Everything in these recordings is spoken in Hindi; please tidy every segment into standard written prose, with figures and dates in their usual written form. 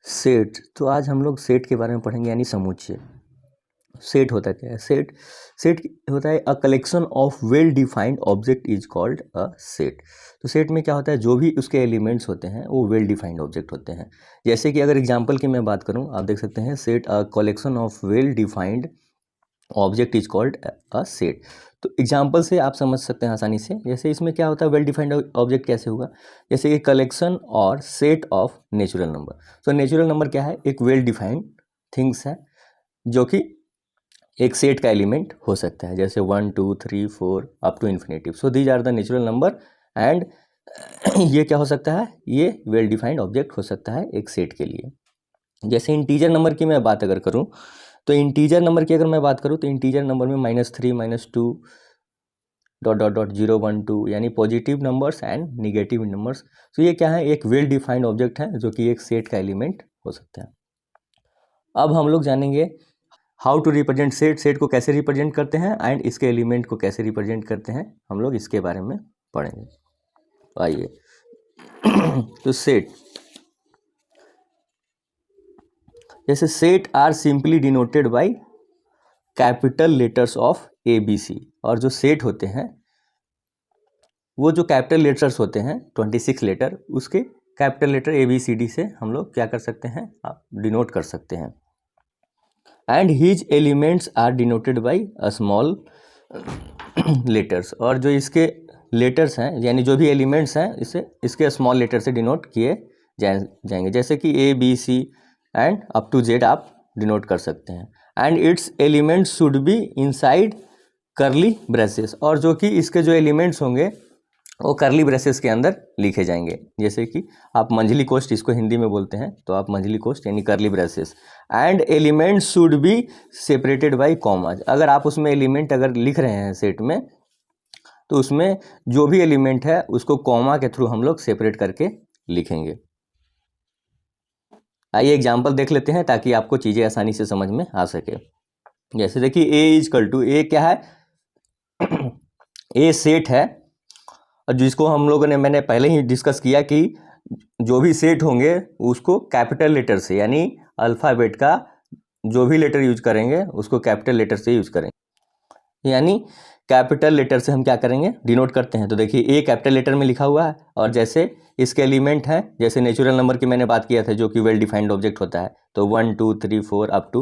सेट। तो आज हम लोग सेट के बारे में पढ़ेंगे, यानी समुच्चय। सेट होता क्या है? सेट सेट होता है a collection of well defined object is called a set. तो सेट में क्या होता है, जो भी उसके एलिमेंट्स होते हैं वो वेल डिफाइंड ऑब्जेक्ट होते हैं। जैसे कि अगर एग्जांपल की मैं बात करूं, आप देख सकते हैं set a collection of well defined object is called a set. तो एग्जांपल से आप समझ सकते हैं आसानी से। जैसे इसमें क्या होता है, वेल डिफाइंड ऑब्जेक्ट कैसे होगा, जैसे कि कलेक्शन और सेट ऑफ नेचुरल नंबर। तो नेचुरल नंबर क्या है, एक वेल डिफाइंड थिंग्स है जो कि एक सेट का एलिमेंट हो सकता है, जैसे 1 2 3 4 up to infinitive. So these are the natural number and ये क्या हो सकता है, ये वेल डिफाइंड ऑब्जेक्ट हो सकता है एक सेट के लिए। जैसे इंटीजर नंबर की मैं बात अगर करूं, तो इंटीजर नंबर की अगर मैं बात करूं तो इंटीजर नंबर में -3 -2 डॉट डॉट डॉट 0 1 2 यानी positive numbers and negative numbers. तो ये क्या है, एक वेल डिफाइंड ऑब्जेक्ट है जो कि एक सेट का एलिमेंट हो सकता है। अब हम लोग जानेंगे how to represent set, set को कैसे रिप्रेजेंट करते हैं एंड इसके एलिमेंट को कैसे रिप्रेजेंट करते हैं, हम लोग इसके बारे में पढ़ेंगे। आइए तो सेट, जैसे set are simply denoted by capital letters of ABC। और जो सेट होते हैं वो जो कैपिटल लेटर्स होते हैं 26 लेटर, उसके कैपिटल लेटर ABCD से हम लोग क्या कर सकते हैं, आप डिनोट कर सकते हैं। And his elements are denoted by small letters. और जो इसके लेटर्स हैं यानी जो भी एलिमेंट्स हैं इसे इसके स्मॉल लेटर से डिनोट किए जाएंगे, जैसे कि ABC and up to Z आप डिनोट कर सकते हैं। And its elements should be inside curly braces. और जो कि इसके जो एलिमेंट्स होंगे वो करली ब्रेसेस के अंदर लिखे जाएंगे, जैसे कि आप मंझली कोष्ठ इसको हिंदी में बोलते हैं, तो आप मंझली कोष्ठ यानी करली braces. And element should be separated by commas. अगर आप उसमें एलिमेंट अगर लिख रहे हैं सेट में, तो उसमें जो भी एलिमेंट है उसको कॉमा के थ्रू हम लोग सेपरेट करके लिखेंगे। आइए एग्जाम्पल देख लेते हैं ताकि आपको चीज़ें आसानी से समझ में आ सके। जैसे देखिए A क्या है, ए सेट है, और जिसको हम लोगों ने, मैंने पहले ही डिस्कस किया कि जो भी सेट होंगे उसको कैपिटल लेटर से, यानी अल्फ़ाबेट का जो भी लेटर यूज करेंगे उसको कैपिटल लेटर से यूज करेंगे। यानी कैपिटल लेटर से हम क्या करेंगे, डिनोट करते हैं। तो देखिए ए कैपिटल लेटर में लिखा हुआ है, और जैसे इसके एलिमेंट हैं, जैसे नेचुरल नंबर की मैंने बात किया था जो कि वेल डिफाइंड ऑब्जेक्ट होता है, तो 1 2 3 4 up to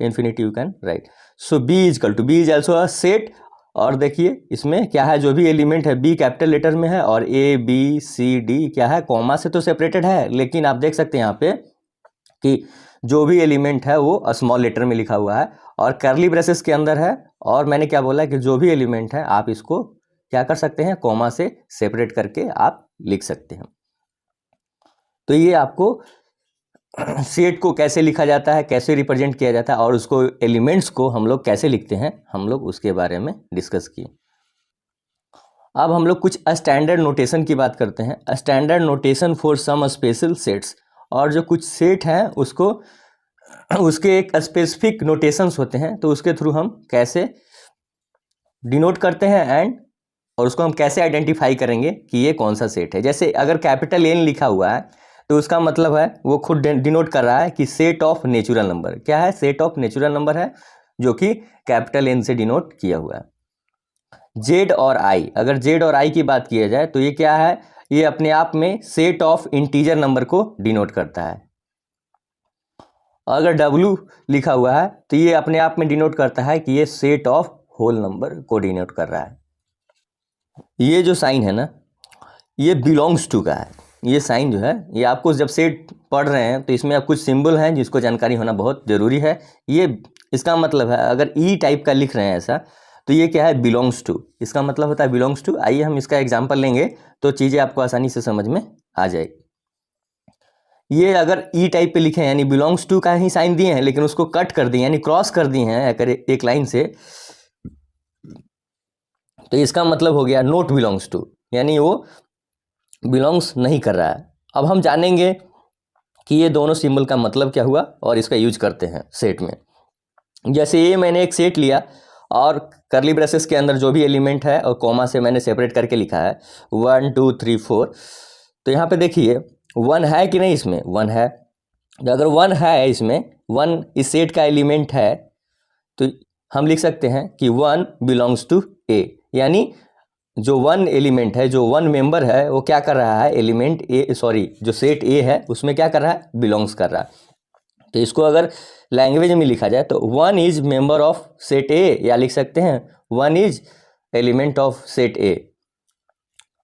infinity you can write. So B is also a set. और देखिए इसमें क्या है, जो भी एलिमेंट है बी कैपिटल लेटर में है, और ABCD क्या है, कॉमा से तो सेपरेटेड है, लेकिन आप देख सकते हैं यहाँ पे कि जो भी एलिमेंट है वो स्मॉल लेटर में लिखा हुआ है और करली ब्रेसेस के अंदर है। और मैंने क्या बोला कि जो भी एलिमेंट है आप इसको क्या कर सकते हैं, कॉमा से सेपरेट करके आप लिख सकते हैं। तो ये आपको सेट को कैसे लिखा जाता है, कैसे रिप्रेजेंट किया जाता है, और उसको एलिमेंट्स को हम लोग कैसे लिखते हैं, हम लोग उसके बारे में डिस्कस किए। अब हम लोग कुछ स्टैंडर्ड नोटेशन की बात करते हैं, standard notation for some special sets. और जो कुछ सेट हैं उसको उसके एक स्पेसिफिक नोटेशंस होते हैं, तो उसके थ्रू हम कैसे डिनोट करते हैं एंड और उसको हम कैसे आइडेंटिफाई करेंगे कि ये कौन सा सेट है। जैसे अगर कैपिटल N लिखा हुआ है तो उसका मतलब है वो खुद डिनोट कर रहा है कि सेट ऑफ नेचुरल नंबर क्या है, सेट ऑफ नेचुरल नंबर है जो कि कैपिटल N से डिनोट किया हुआ है। Z और I, अगर Z और I की बात किया जाए तो ये क्या है, ये अपने आप में सेट ऑफ इंटीजर नंबर को डिनोट करता है। अगर W लिखा हुआ है तो ये अपने आप में डिनोट करता है कि ये सेट ऑफ होल नंबर को डिनोट कर रहा है। ये जो साइन है ना, ये बिलोंग्स टू का है। ये साइन जो है ये आपको जब सेट पढ़ रहे हैं तो इसमें आप कुछ सिंबल हैं जिसको जानकारी होना बहुत ज़रूरी है। ये इसका मतलब है अगर ई टाइप का लिख रहे हैं ऐसा, तो ये क्या है, बिलोंग्स टू, इसका मतलब होता है बिलोंग्स टू। आइए हम इसका एग्जांपल लेंगे तो चीज़ें आपको आसानी से समझ में आ जाएगी। ये अगर ई टाइप पे लिखे हैं यानी बिलोंग्स टू का ही साइन दिए हैं, लेकिन उसको कट कर दिए यानी क्रॉस कर दिए हैं अगर एक लाइन से, तो इसका मतलब हो गया नोट बिलोंग्स टू, यानी वो बिलोंग्स नहीं कर रहा है। अब हम जानेंगे कि ये दोनों सिंबल का मतलब क्या हुआ और इसका यूज करते हैं सेट में। जैसे ये मैंने एक सेट लिया और करली ब्रेसेस के अंदर जो भी एलिमेंट है और कॉमा से मैंने सेपरेट करके लिखा है 1 2 3 4। तो यहाँ पे देखिए 1 है कि नहीं, इसमें 1 है, अगर 1 है, इसमें 1 इस सेट का एलिमेंट है, तो हम लिख सकते हैं कि 1 बिलोंग्स टू ए, यानी जो 1 एलिमेंट है, जो 1 मेंबर है, वो क्या कर रहा है, एलिमेंट ए, सॉरी जो सेट ए है उसमें क्या कर रहा है, बिलोंग्स कर रहा है। तो इसको अगर लैंग्वेज में लिखा जाए तो 1 इज मेंबर ऑफ सेट ए, या लिख सकते हैं 1 इज एलिमेंट ऑफ सेट ए।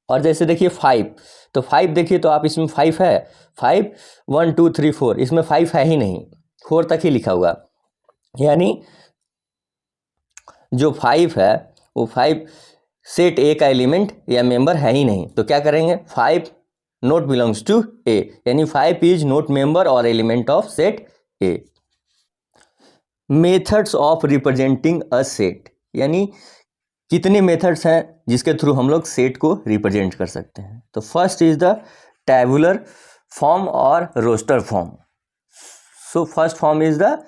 और जैसे देखिए 5, तो 5 देखिए तो आप इसमें 5 है, 5 1 2 3 4, इसमें 5 है ही नहीं, 4 तक ही लिखा हुआ, यानी जो 5 है वो 5 सेट ए का एलिमेंट या मेंबर है ही नहीं। तो क्या करेंगे, 5 नॉट बिलोंग्स टू ए, यानी 5 इज नॉट मेंबर और element of set A. Methods of representing a set, यानी कितने मेथड्स हैं जिसके थ्रू हम लोग सेट को रिप्रेजेंट कर सकते हैं। तो first is the tabular form और roster form. So first form is the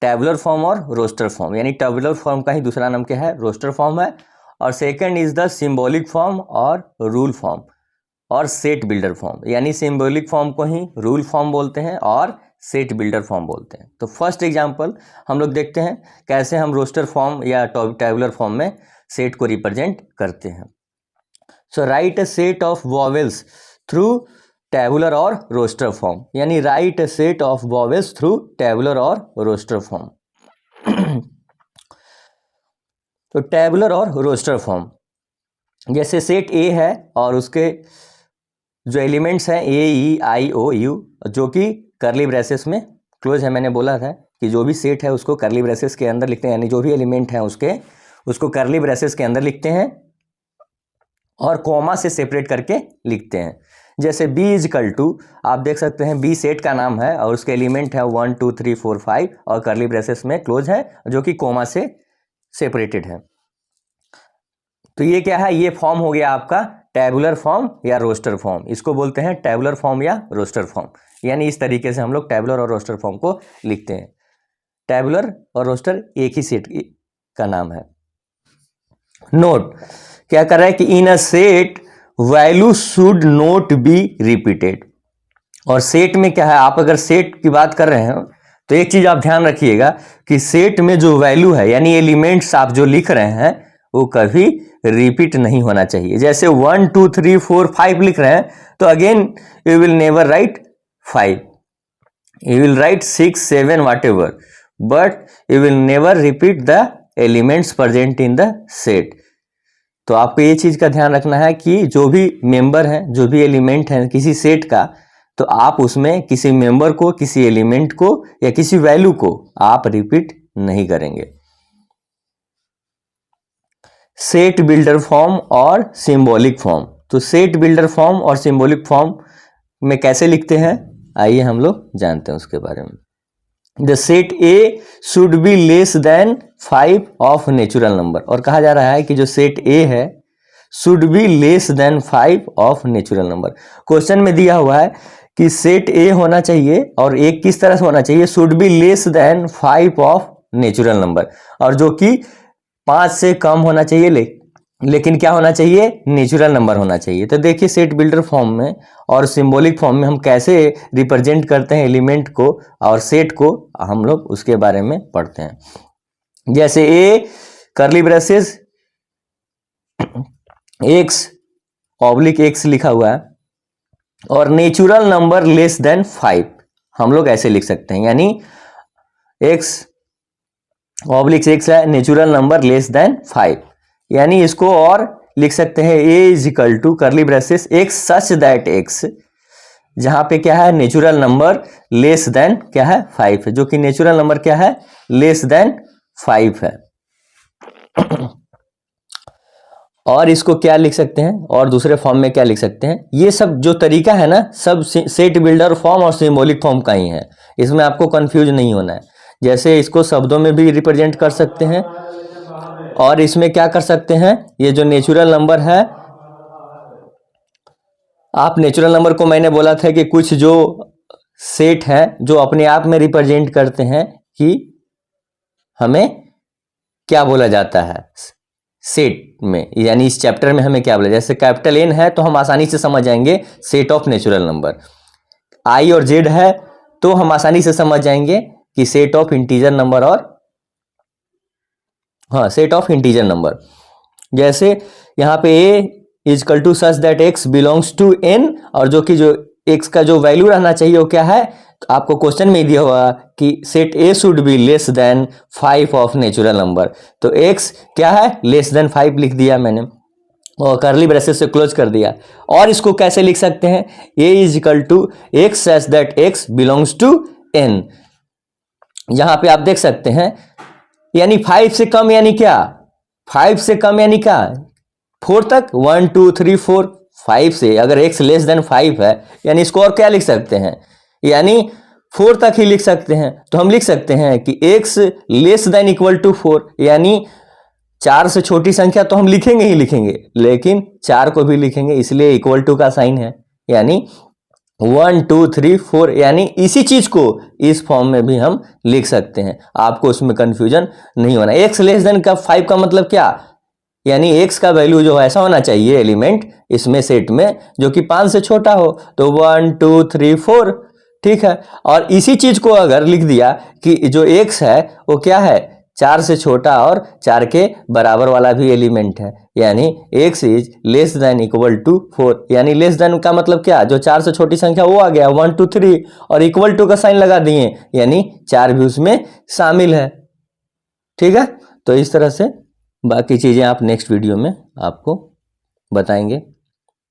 tabular form और रोस्टर फॉर्म, यानी टैबुलर फॉर्म का ही दूसरा नाम क्या है, रोस्टर फॉर्म है। और second is the symbolic form और रूल फॉर्म और सेट बिल्डर फॉर्म, यानी सिंबॉलिक फॉर्म को ही रूल फॉर्म बोलते हैं और सेट बिल्डर फॉर्म बोलते हैं। तो फर्स्ट एग्जांपल हम लोग देखते हैं कैसे हम रोस्टर फॉर्म या टैबुलर फॉर्म में सेट को रिप्रेजेंट करते हैं। So write a set of vowels through tabular और रोस्टर फॉर्म, यानी write a set of vowels through tabular और रोस्टर फॉर्म। तो टैबुलर और रोस्टर फॉर्म, जैसे सेट ए है और उसके जो एलिमेंट्स हैं ए ई आई ओ यू, जो कि करली ब्रेसेस में क्लोज है। मैंने बोला था कि जो भी सेट है उसको करली ब्रेसेस के अंदर लिखते हैं, यानी जो भी एलिमेंट है उसको करली ब्रेसेस के अंदर लिखते हैं और कॉमा से सेपरेट करके लिखते हैं। जैसे b इजकल टू, आप देख सकते हैं b सेट का नाम है और उसके एलिमेंट है 1 2 3 4 5 और करली ब्रेसेस में क्लोज है, जो कि कॉमा से सेपरेटेड है। तो ये क्या है, ये फॉर्म हो गया आपका टैबुलर फॉर्म या रोस्टर फॉर्म, इसको बोलते हैं टैबुलर फॉर्म या रोस्टर फॉर्म। यानी इस तरीके से हम लोग टैबुलर और रोस्टर फॉर्म को लिखते हैं। टैबुलर और रोस्टर एक ही सेट का नाम है। नोट क्या कर रहा है कि in a set value should not be repeated. और सेट में क्या है, आप अगर सेट की बात कर रहे हैं तो एक चीज आप ध्यान रखिएगा कि सेट में जो वैल्यू है, यानी एलिमेंट्स आप जो लिख रहे हैं, वो कभी रिपीट नहीं होना चाहिए। जैसे 1 2 3 4 5 लिख रहे हैं तो again you will never write 5, you will write 6 7 whatever, but you will never repeat the elements present in the set। तो आपको ये चीज का ध्यान रखना है कि जो भी मेंबर है, जो भी एलिमेंट है किसी सेट का, तो आप उसमें किसी मेंबर को, किसी एलिमेंट को या किसी वैल्यू को आप रिपीट नहीं करेंगे। सेट बिल्डर फॉर्म और सिंबॉलिक फॉर्म। तो सेट बिल्डर फॉर्म और सिंबॉलिक फॉर्म में कैसे लिखते हैं, आइए हम लोग जानते हैं उसके बारे में। The set A should be less than 5 of natural number, और कहा जा रहा है कि जो सेट ए है should be less than 5 of natural number. Question में दिया हुआ है कि सेट ए होना चाहिए और एक किस तरह से होना चाहिए, should be less than 5 of natural number, और जो कि 5 से कम होना चाहिए, लेकिन क्या होना चाहिए, नेचुरल नंबर होना चाहिए। तो देखिए सेट बिल्डर फॉर्म में और सिंबॉलिक फॉर्म में हम कैसे रिप्रेजेंट करते हैं एलिमेंट को और सेट को, हम लोग उसके बारे में पढ़ते हैं। जैसे ए करली ब्रेसेस एक्स ऑब्लिक एक्स लिखा हुआ है और नेचुरल नंबर लेस देन 5, हम लोग ऐसे लिख सकते हैं, यानी एक्स ऑब्लिक एक्स है, नेचुरल नंबर लेस देन 5, यानी इसको और लिख सकते हैं A is equal to curly braces X such that X, जहां पे क्या है, नेचुरल नंबर लेस देन क्या है 5 है, जो कि नेचुरल नंबर क्या है, लेस देन 5 है। और इसको क्या लिख सकते हैं, और दूसरे फॉर्म में क्या लिख सकते हैं, ये सब जो तरीका है ना, सब सेट बिल्डर फॉर्म और सिंबॉलिक फॉर्म का ही है, इसमें आपको कंफ्यूज नहीं होना है। जैसे इसको शब्दों में भी रिप्रेजेंट कर सकते हैं और इसमें क्या कर सकते हैं, ये जो नेचुरल नंबर है, आप नेचुरल नंबर को मैंने बोला था कि कुछ जो सेट है जो अपने आप में रिप्रेजेंट करते हैं कि हमें क्या बोला जाता है सेट में, यानी इस चैप्टर में हमें क्या बोला, जैसे कैपिटल एन है तो हम आसानी से समझ जाएंगे सेट ऑफ नेचुरल नंबर, आई और जेड है तो हम आसानी से समझ जाएंगे कि सेट ऑफ इंटीजर नंबर और सेट ऑफ इंटीजर नंबर। जैसे यहाँ पे a is equal to such that x belongs to n, और जो x का जो वैल्यू रहना चाहिए वो क्या है, तो आपको क्वेश्चन में दिया हुआ कि set a should be less than 5 of natural number. तो x क्या है, लेस देन 5 लिख दिया मैंने और करली ब्रेसेस से क्लोज कर दिया। और इसको कैसे लिख सकते हैं, a is equal to x such that x belongs to n। यहां पे आप देख सकते हैं यानी 5 से कम यानी क्या, 5 से कम यानी क्या 4 तक, 1 2 3 4 5 से अगर x लेस देन 5 है यानी इसको और क्या लिख सकते हैं, यानी 4 तक ही लिख सकते हैं। तो हम लिख सकते हैं कि x less than equal to 4, यानी 4 से छोटी संख्या तो हम लिखेंगे ही लिखेंगे, लेकिन 4 को भी लिखेंगे, इसलिए इक्वल टू का साइन है। यानी 1 2 3 4, यानी इसी चीज को इस फॉर्म में भी हम लिख सकते हैं, आपको उसमें कंफ्यूजन नहीं होना। x लेस देन का 5 का मतलब क्या, यानी x का वैल्यू जो ऐसा होना चाहिए एलिमेंट इसमें सेट में जो कि 5 से छोटा हो, तो 1 2 3 4, ठीक है। और इसी चीज को अगर लिख दिया कि जो x है वो क्या है, 4 से छोटा और 4 के बराबर वाला भी एलिमेंट है, यानी x is less than equal to 4। यानी लेस देन का मतलब क्या, जो 4 से छोटी संख्या वो आ गया 1 2 3, और इक्वल टू का साइन लगा दिए, यानी 4 भी उसमें शामिल है, ठीक है। तो इस तरह से बाकी चीजें आप नेक्स्ट वीडियो में आपको बताएंगे।